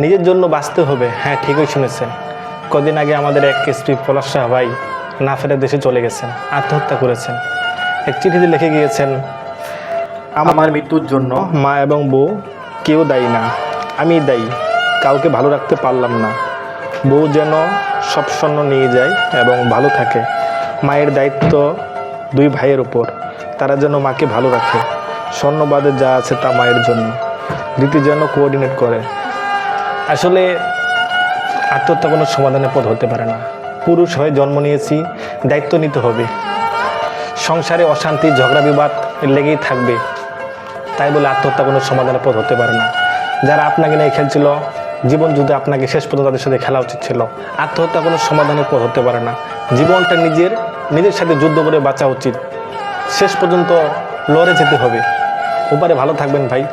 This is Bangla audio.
নিজের জন্য বাঁচতে হবে। হ্যাঁ, ঠিকই শুনেছেন। কদিন আগে আমাদের এক এসপি পলাশ শাহ ভাই না ফেরে দেশে চলে গেছেন, আত্মহত্যা করেছেন। এক চিঠিতে লিখে গিয়েছেন, আমার মৃত্যুর জন্য মা এবং বউ কেউ দায়ী না, আমি দায়ী। কাউকে ভালো রাখতে পারলাম না। বউ যেন সব স্বর্ণ নিয়ে যায় এবং ভালো থাকে। মায়ের দায়িত্ব দুই ভাইয়ের উপর, তারা যেন মাকে ভালো রাখে। স্বর্ণবাদে যা আছে তা মায়ের জন্য, রীতি যেন কোঅর্ডিনেট করে। আসলে আত্মহত্যা কোনো সমাধানের পথ হতে পারে না। পুরুষ হয়ে জন্ম নিয়েছি, দায়িত্ব নিতে হবে। সংসারে অশান্তি ঝগড়া বিবাদ লেগেই থাকবে, তাই বলে আত্মহত্যা কোনো সমাধানের পথ হতে পারে না। যারা আপনাকে নিয়ে খেলছিল, জীবন যুদ্ধে আপনাকে শেষ পর্যন্ত তাদের সাথে খেলা উচিত ছিল। আত্মহত্যা কোনো সমাধানের পথ হতে পারে না। জীবনটা নিজের সাথে যুদ্ধ করে বাঁচা উচিত। শেষ পর্যন্ত লড়ে যেতে হবে। ওপারে ভালো থাকবেন ভাই।